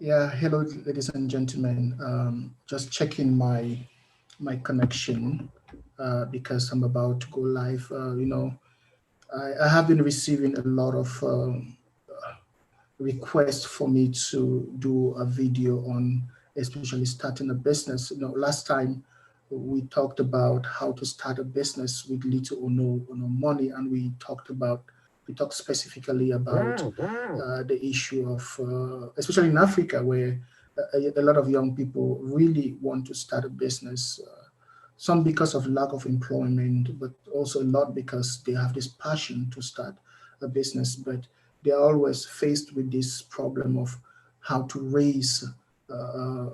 Yeah, hello, ladies and gentlemen. Just checking my connection because I'm about to go live. I have been receiving a lot of requests for me to do a video on, especially starting a business. Last time we talked about how to start a business with little or no money, and we talked specifically about the issue of, especially in Africa, where a lot of young people really want to start a business. Some because of lack of employment, but also a lot because they have this passion to start a business, but they are always faced with this problem of how to raise uh,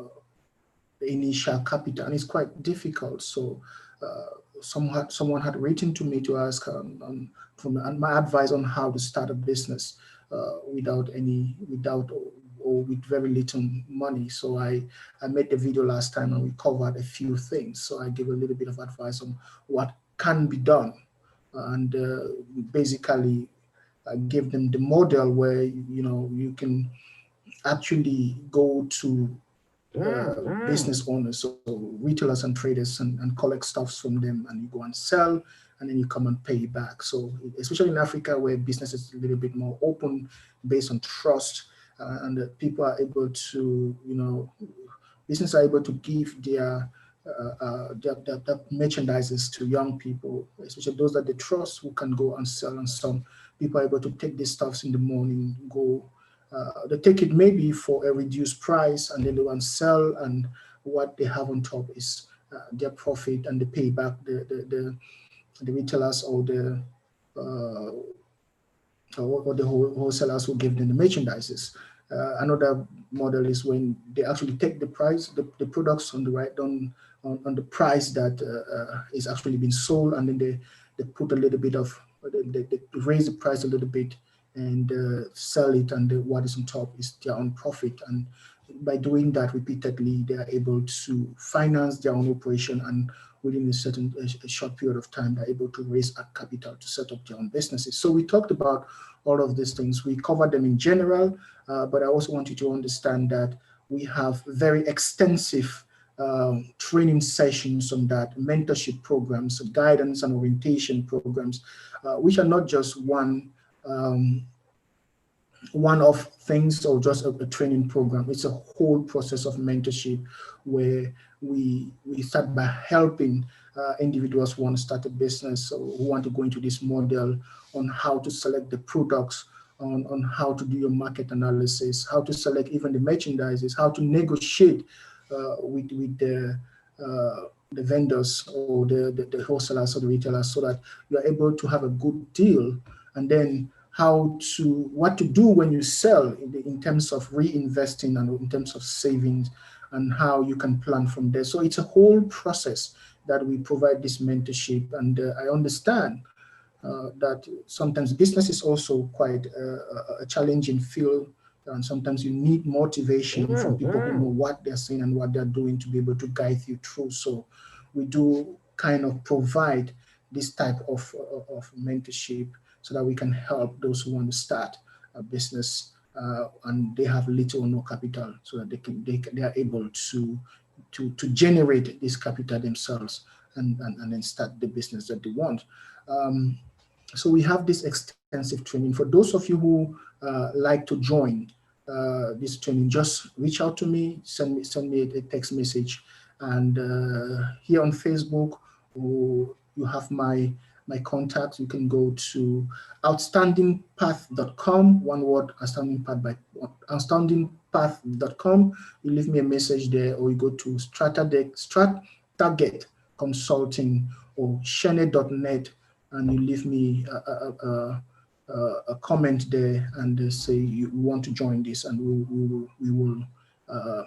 the initial capital, and it's quite difficult. So, someone had written to me to ask and my advice on how to start a business without or with very little money. So I made the video last time and we covered a few things. So I gave a little bit of advice on what can be done, and basically I gave them the model where you can actually go to business owners, so retailers and traders, and collect stuffs from them, and you go and sell, and then you come and pay back. So, especially in Africa, where business is a little bit more open, based on trust, and people are able to, business are able to give their merchandises to young people, especially those that they trust, who can go and sell. And some people are able to take these stuffs in the morning, go they take it maybe for a reduced price, and then they want to sell, and what they have on top is their profit, and they pay back the retailers uh, or the wholesalers who give them the merchandises. Another model is when they actually take the products on the right on the price that is actually being sold, and then they put a little bit of they raise the price a little bit, and sell it, and what is on top is their own profit. And by doing that repeatedly, they are able to finance their own operation, and within a short period of time, they're able to raise a capital to set up their own businesses. So we talked about all of these things. We covered them in general, but I also want you to understand that we have very extensive training sessions on that, mentorship programs, guidance and orientation programs, which are not just um, one-off things or just a training program. It's a whole process of mentorship where we start by helping individuals who want to start a business or who want to go into this model on how to select the products, on how to do your market analysis, how to select even the merchandises, how to negotiate with the vendors or the wholesalers or the retailers, so that you're able to have a good deal. And then what to do when you sell, in terms of reinvesting and in terms of savings, and how you can plan from there. So it's a whole process that we provide this mentorship. And I understand that sometimes business is also quite a challenging field, and sometimes you need motivation from people who know what they're saying and what they're doing to be able to guide you through. So we do kind of provide this type of mentorship, so that we can help those who want to start a business, and they have little or no capital, so that they are able to generate this capital themselves, and then start the business that they want. Um, so we have this extensive training. For those of you who like to join this training, just reach out to me, send me a text message, and here on Facebook, or you have my contacts. You can go to outstandingpath.com, one word, outstandingpath.com. You leave me a message there, or you go to Target Consulting or Shene.net, and you leave me a comment there, and say you want to join this, and we will uh,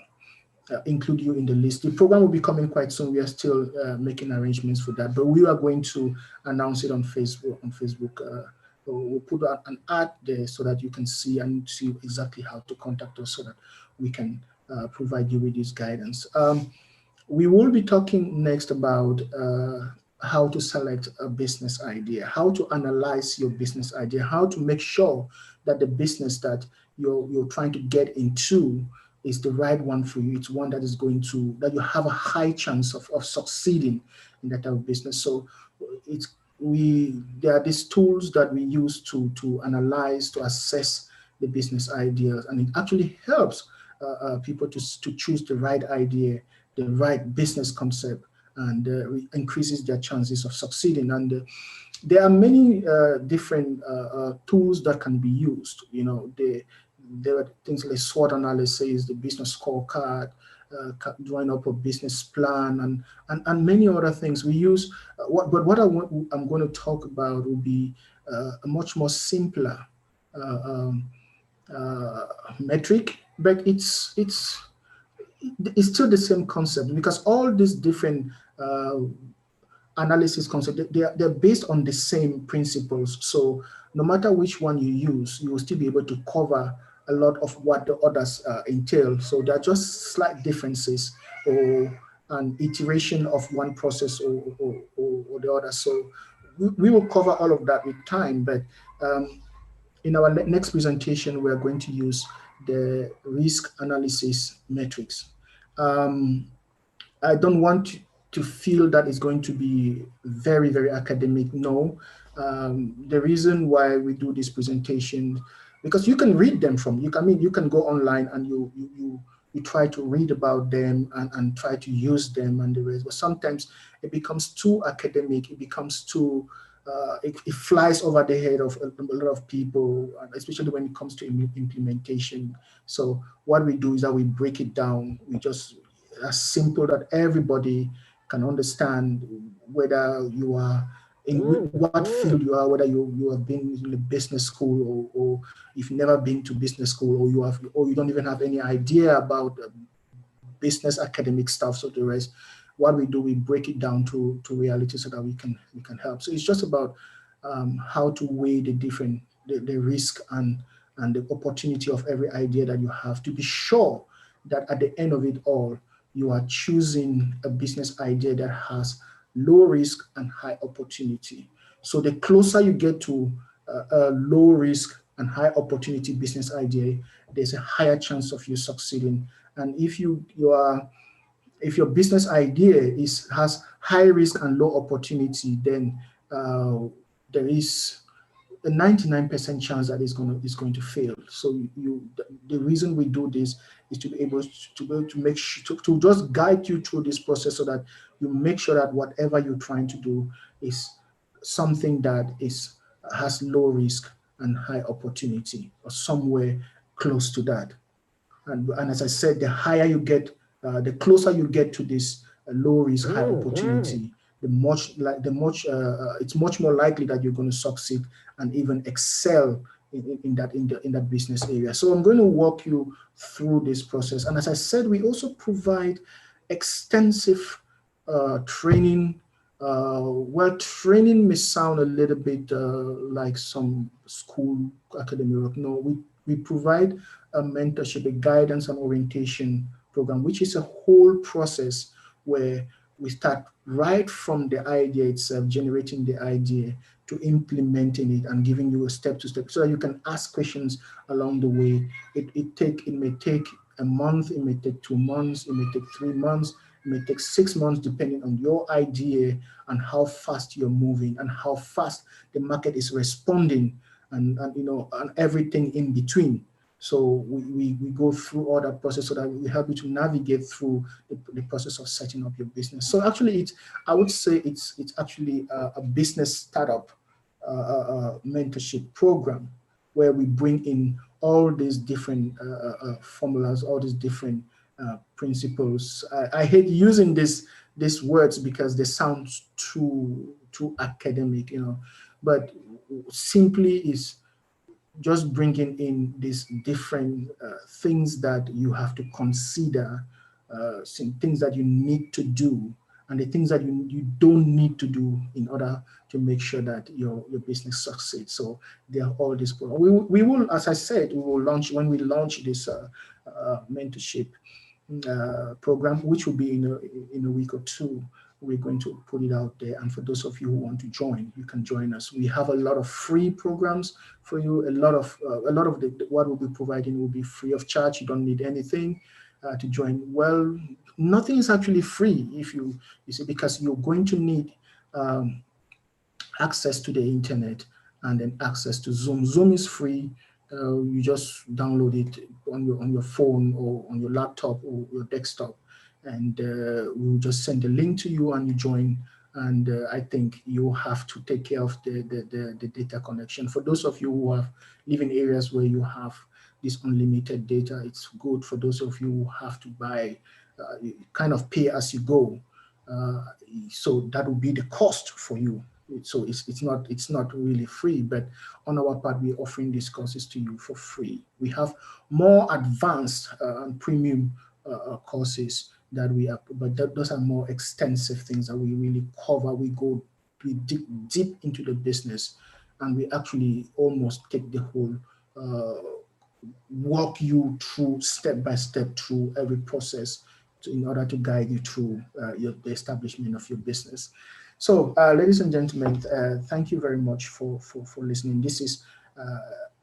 include you in the list. The program will be coming quite soon. We are still making arrangements for that, but we are going to announce it on Facebook. We'll put an ad there, so that you can see exactly how to contact us, so that we can provide you with this guidance. We will be talking next about how to select a business idea, how to analyze your business idea, how to make sure that the business that you're trying to get into is the right one for you. It's one that is going to, that you have a high chance of succeeding in that type of business. So there are these tools that we use to analyze, to assess the business ideas, and it actually helps people to choose the right idea, the right business concept, and increases their chances of succeeding. And there are many different tools that can be used. There are things like SWOT analysis, the business scorecard, drawing up a business plan, and many other things we use. But what I'm going to talk about will be a much more simpler metric, but it's still the same concept, because all these different analysis concept, they're based on the same principles. So no matter which one you use, you will still be able to cover a lot of what the others entail. So there are just slight differences or an iteration of one process or the other. So we will cover all of that with time, but in our next presentation, we are going to use the risk analysis metrics. I don't want to feel that it's going to be very, very academic. No. The reason why we do this presentation, because you can read them you can go online and you try to read about them and try to use them and the rest. But sometimes it becomes too academic. It becomes too it flies over the head of a lot of people, especially when it comes to implementation. So what we do is that we break it down. We just as simple that everybody can understand, whether you are in what field you are, whether you have been in a business school or you've never been to business school, or you don't even have any idea about business academic stuff. So the rest, what we do, we break it down to reality so that we can help. So it's just about how to weigh the risk and the opportunity of every idea that you have, to be sure that at the end of it all, you are choosing a business idea that has low risk and high opportunity. So the closer you get to a low risk and high opportunity business idea, there's a higher chance of you succeeding. And if your business idea has high risk and low opportunity, then there is a 99% chance that it's going to fail. So the reason we do this is to be able to make sure to just guide you through this process, so that you make sure that whatever you're trying to do is something that has low risk and high opportunity, or somewhere close to that. And as I said, the higher you get, the closer you get to this low risk, high opportunity, it's much more likely that you're going to succeed and even excel in that business area. So I'm going to walk you through this process. And as I said, we also provide extensive training. Well, training may sound a little bit like some school academy work. No, we provide a mentorship, a guidance and orientation program, which is a whole process where we start right from the idea itself, generating the idea, to implementing it and giving you a step-to-step, so that you can ask questions along the way. It may take a month, it may take 2 months, it may take 3 months, it may take 6 months, depending on your idea and how fast you're moving and how fast the market is responding, and everything in between. So we go through all that process so that we help you to navigate through the process of setting up your business. So actually, I would say it's actually a business startup mentorship program, where we bring in all these different formulas, all these different principles. I hate using these words because they sound too academic, but simply is just bringing in these different things that you have to consider, some things that you need to do, and the things that you don't need to do in order to make sure that your business succeeds. So there are all these programs. We will, as I said, when we launch this mentorship program, which will be in a week or two. we're going to put it out there. And for those of you who want to join, you can join us. We have a lot of free programs for you. A lot of what we'll be providing will be free of charge. You don't need anything to join. Well, nothing is actually free if you see, because you're going to need access to the internet and then access to Zoom. Zoom is free. You just download it on your phone or on your laptop or your desktop, and we'll just send a link to you and you join. And I think you have to take care of the data connection. For those of you who live in areas where you have this unlimited data, it's good. For those of you who have to buy, kind of pay as you go, so that will be the cost for you. So it's not really free, but on our part, we're offering these courses to you for free. We have more advanced and premium courses that we are, but those are more extensive things that we really cover. We dig deep into the business, and we actually almost take the whole, walk you through step by step through every process in order to guide you through the establishment of your business. So, ladies and gentlemen, thank you very much for listening. This is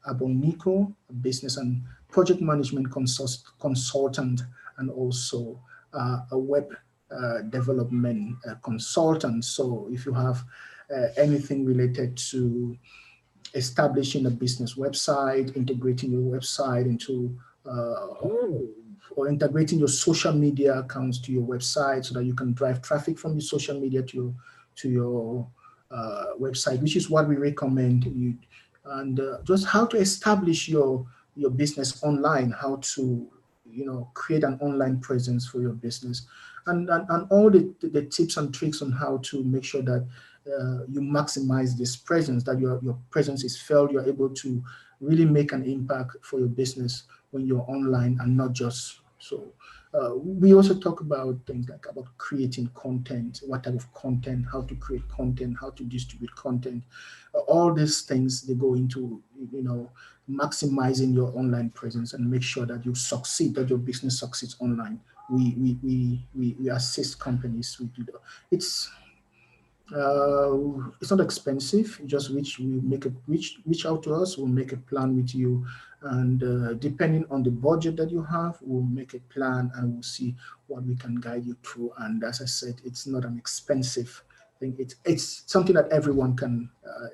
Aboniko, a business and project management consultant, and also a web development consultant. So, if you have anything related to establishing a business website, integrating your website into or integrating your social media accounts to your website so that you can drive traffic from your social media to your website, which is what we recommend you, and just how to establish your business online, how to create an online presence for your business, and all the tips and tricks on how to make sure that you maximize this presence, that your presence is felt, you're able to really make an impact for your business when you're online and not just so. We also talk about things like about creating content, what type of content, how to create content, how to distribute content. All these things, they go into maximizing your online presence and make sure that you succeed, that your business succeeds online. We assist companies. We do that. It's not expensive. You just reach out to us. We'll make a plan with you, and depending on the budget that you have, we'll make a plan and we'll see what we can guide you through. And as I said, it's not an expensive thing. It's something that everyone can,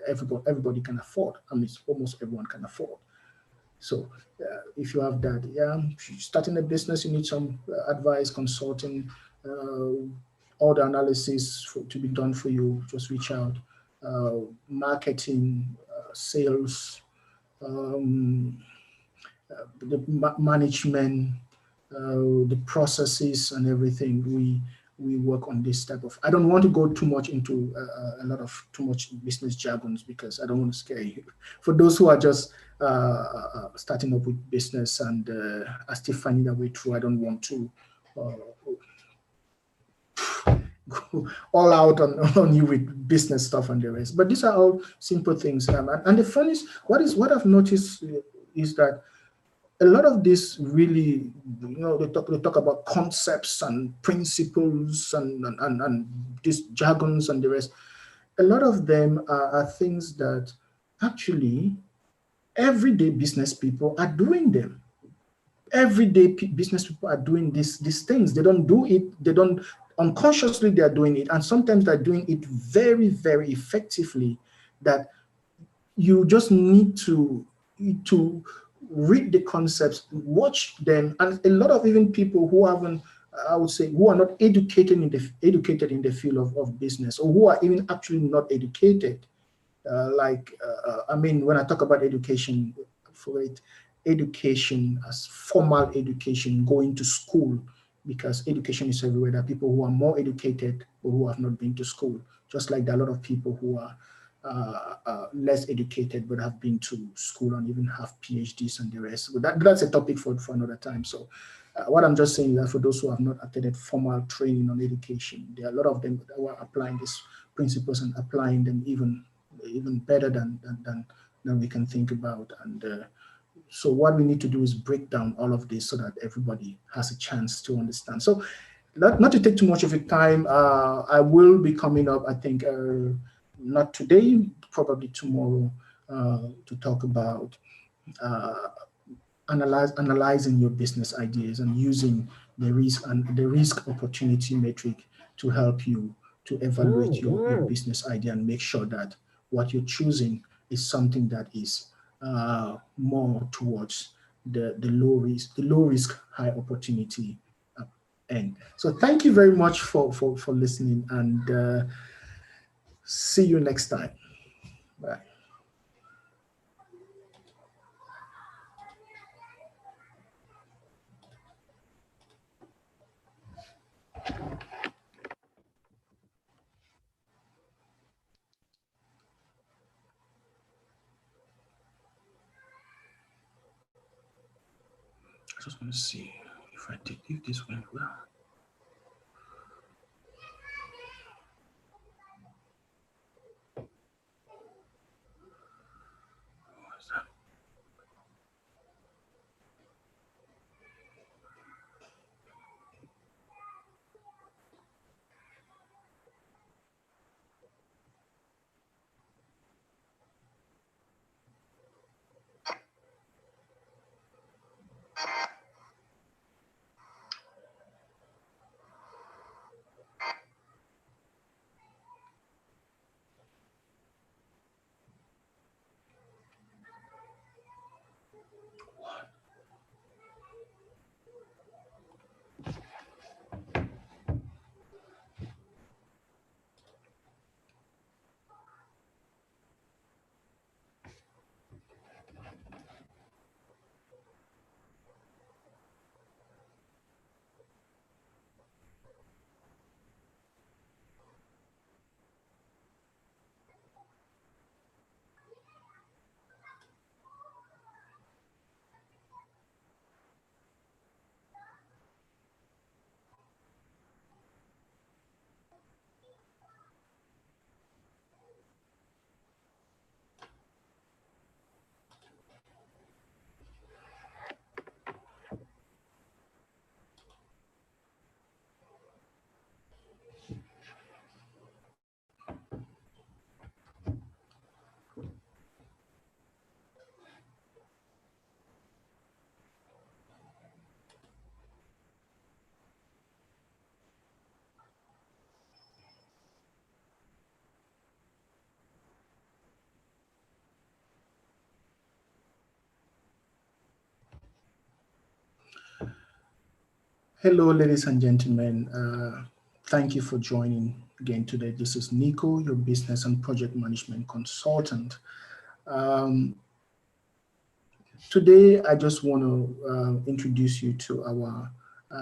everybody can afford. I mean, almost everyone can afford. So if you have that, starting a business, you need some advice, consulting. All the analysis to be done for you, just reach out. Marketing, sales, the management, the processes and everything. We work on this type of. I don't want to go too much into too much business jargons because I don't want to scare you. For those who are just starting up with business and are still finding their way through, I don't want to go all out on you with business stuff and the rest. But these are all simple things. And the funniest, what I've noticed is that a lot of this really, they talk about concepts and principles and these jargons and the rest. A lot of them are things that actually everyday business people are doing them. Everyday business people are doing these things. They don't do it. They don't unconsciously. They are doing it, and sometimes they're doing it very, very effectively. That you just need to read the concepts, watch them, and a lot of even people who haven't, I would say, who are not educated in the field of business, or who are even actually not educated. I mean, when I talk about education, education as formal education, going to school, because education is everywhere. There are people who are more educated or who have not been to school, just like there are a lot of people who are less educated but have been to school and even have PhDs and the rest. But that's a topic for another time. So what I'm just saying is that for those who have not attended formal training on education, there are a lot of them who are applying these principles and applying them even better than we can think about. And so what we need to do is break down all of this so that everybody has a chance to understand. So not to take too much of your time, I will be coming up, I think, not today, probably tomorrow, to talk about uh, analyzing your business ideas and using the risk opportunity metric to help you to evaluate your business idea and make sure that what you're choosing is something that is more towards the low risk high opportunity uh, end. So thank you very much for listening, and see you next time. Bye. I just want to see if this went well. What's that? Hello, ladies and gentlemen. Thank you for joining again today. This is Nico, your business and project management consultant. Um, Today, I just want to introduce you to our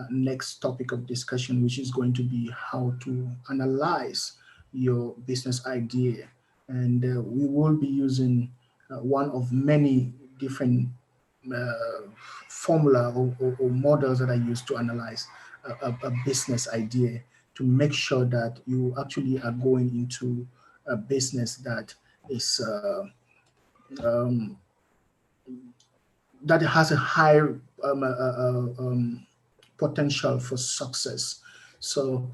next topic of discussion, which is going to be how to analyze your business idea. And we will be using one of many different uh, formula or models that I use to analyze a business idea to make sure that you actually are going into a business that is um, that has a high potential for success. So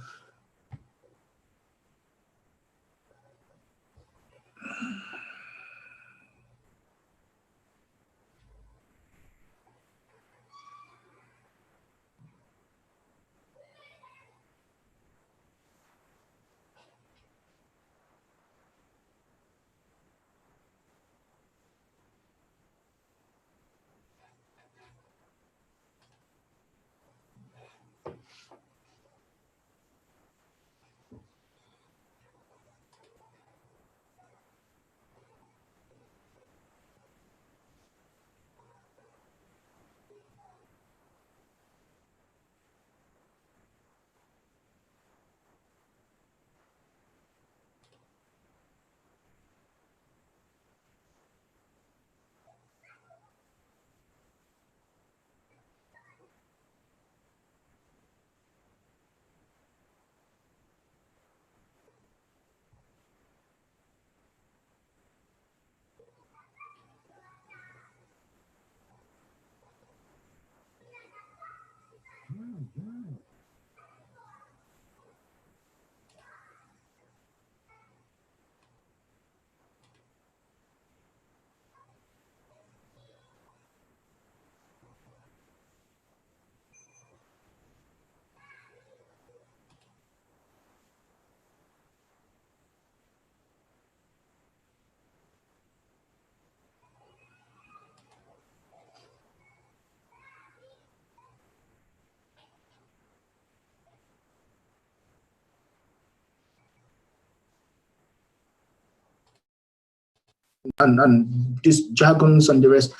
and these jargons and the rest.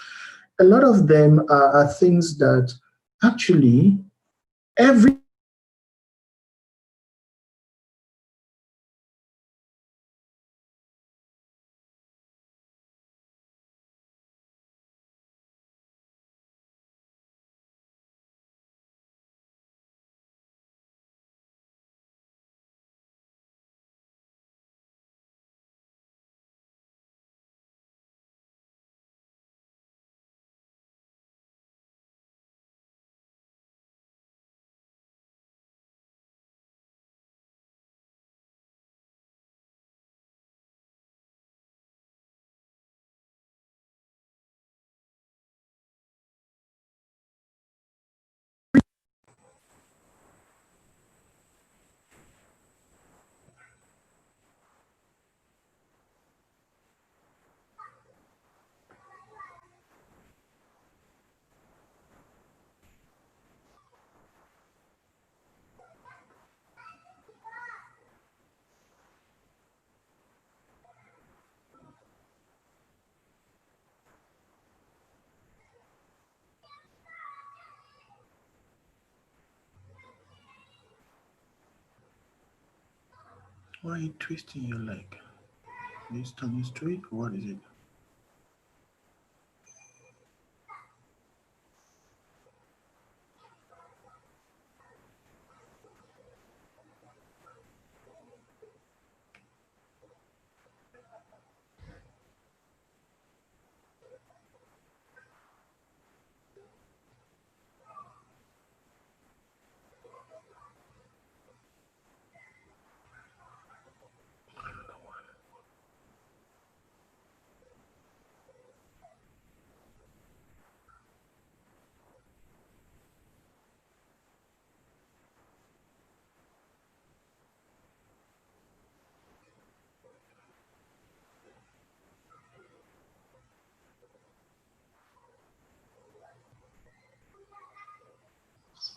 A lot of them are things that actually every why are you twisting your leg? Are you standing straight? What is it?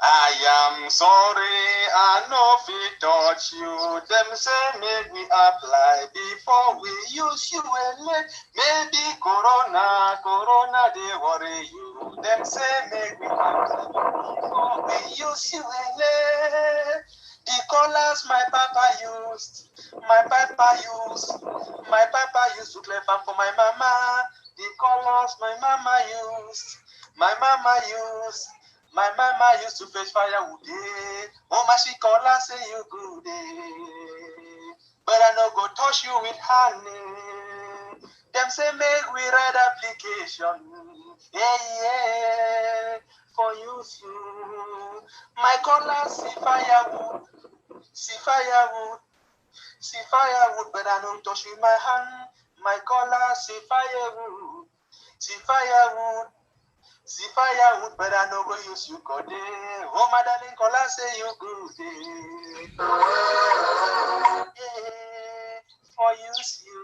I am sorry, I know if we touch you. Them say make we apply before we use you. Maybe corona, they worry you. Them say make we apply before we use you. The colors my papa used to clear farm for my mama. The colors my mama used. My mama used to fetch firewood. Oh, my she call her say you good. But I no go touch you with honey. Them say make we write application. Yeah, for use you. My color see firewood, but I no touch with my hand. My color see firewood. See firewood, but I no go use you go day. Oh, my darling, call I say you good day. Yeah, for use you.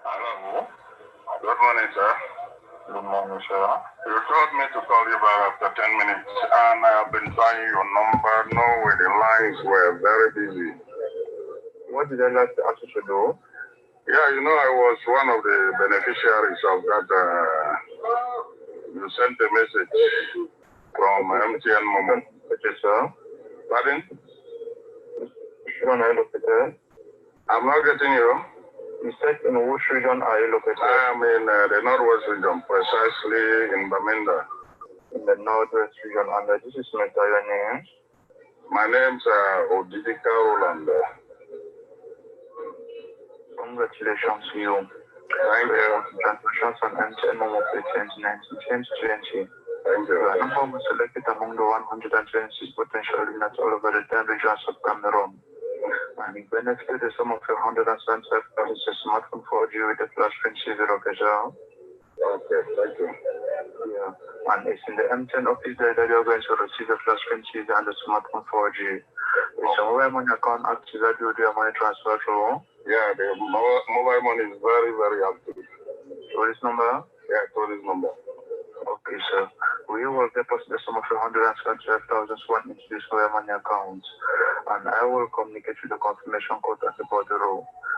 Hello. Good morning, sir. Good morning, sir. You told me to call you back after 10 minutes, and I have been trying your number. No way, the lines were very busy. What did I like to ask you to do? Yeah, you know, I was one of the beneficiaries of that. You sent a message from MTN Moment. Okay, sir. Pardon? Which one are you located? I'm not getting you. You said in which region are you located? I am in the Northwest region, precisely in Bamenda. In the Northwest region, and this is my entire name. My name's Odidika Roland. Congratulations to you. Thank you. Congratulations on MTN Momo Pay 2019-2020. Thank you. Your number was selected among the 126 potential winners all over the 10 regions of Cameroon. And you benefited the sum of 175 a smartphone 4G with a flash screen C0 visual. Okay, thank you. Yeah, and it's in the M10 office there that you're going to receive a flash screen C0 and the smartphone 4G. Is your mobile money account active that you do your money transfer through? Yeah, the mobile money is very, very active. So this number? Yeah, to this number. Okay, sir. We will deposit the sum of 175,000 into this mobile money account, and I will communicate with the confirmation code at the border.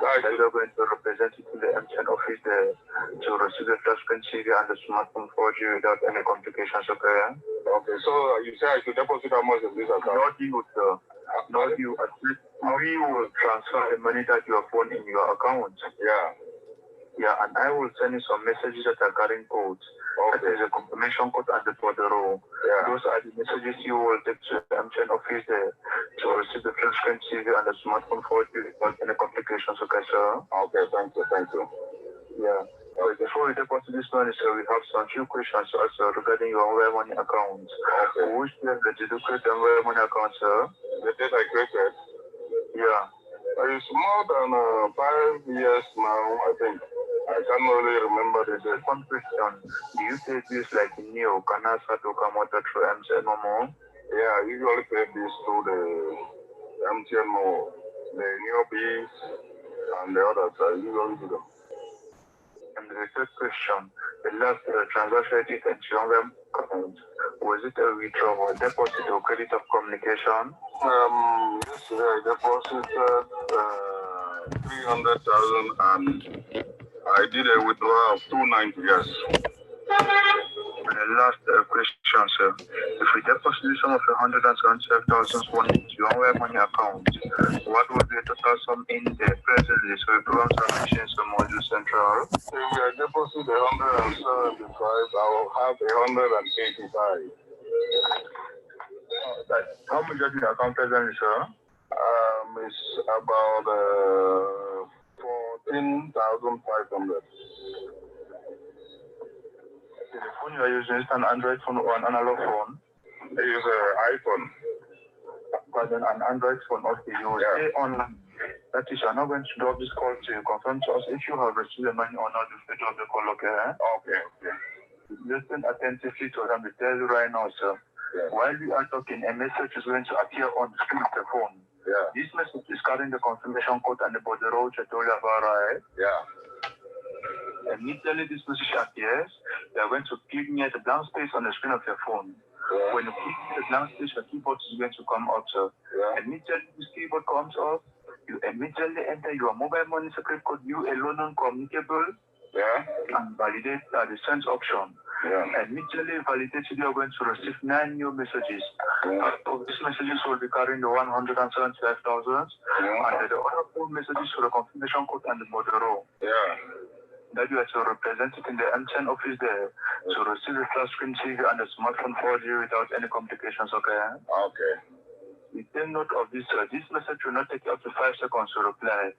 That you are going to represent it in the MTN office there to receive the touch screen TV and the smartphone for you without any complications, okay? Okay, so you say I should deposit how much in this account? Not you, sir. Not you. At least we will transfer the money that you have won in your account. Yeah. Yeah, and I will send you some messages that are carrying codes. Okay. There is a confirmation code at the border. Yeah. Those are the messages you will take to the MTN office there to receive the flat screen TV and the smartphone for you without any complications, okay, sir? Okay, thank you. Yeah. Okay. Before we deposit this money, sir, we have some few questions also regarding your mobile money account. Okay. Which year did you create the mobile money account, sir? The date I created? Yeah. It's more than 5 years now, I think. I can't really remember the date. One question. Do you pay this like Neo, Kanasa, Tokamoto through MTN Momo? Yeah, I usually pay this through the MTN Momo. The Neo Bees and the others, I usually do them. And the third question, the last transaction did at your account, was it a withdrawal, deposit, or credit of communication? This deposit 300,000 and I did a withdrawal of 290, yes. And the last question, sir. If we deposit the sum of 175,000 into your mobile money account, what would be the total sum in there presently? So we program some machines to module central. If we deposit 175, I will have 185. How much is your account presently, sir? It's about 14,500. The phone you are using is an Android phone or an analog phone? I use an iPhone. But then an Android phone, okay, you will stay online. That is, I'm not going to drop this call to you. Confirm to us if you have received the money or not, you will drop the call, okay? Okay. Listen attentively to them. We tell you right now, sir. Yeah. While we are talking, a message is going to appear on the screen of the phone. Yeah. This message is carrying the confirmation code and the border road to tell you about, right? Yeah. Immediately this message appears, you are going to click near the blank space on the screen of your phone. Yeah. When you click the blank space, your keyboard is going to come up, sir. Yeah. Immediately this keyboard comes up, you immediately enter your mobile money secret code, you alone non-communicable, and validate the send option. Yeah. Immediately validated, you are going to receive 9 new messages. Yeah. So these messages will be carrying the 175,000, and the other 4 messages for the confirmation code and the border row. Yeah. That you are to represent it in the MTN office there to receive the flat screen TV and the smartphone for you without any complications, okay? Okay. You take note of this, this message will not take up to 5 seconds to reply.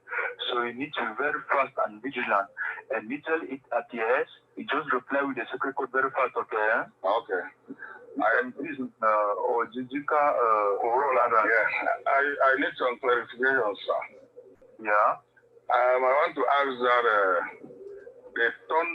So you need to be very fast and vigilant. Immediately it appears, you just reply with the secret code very fast, okay? Okay. I need some clarification, sir. Yeah? I want to ask that the thunder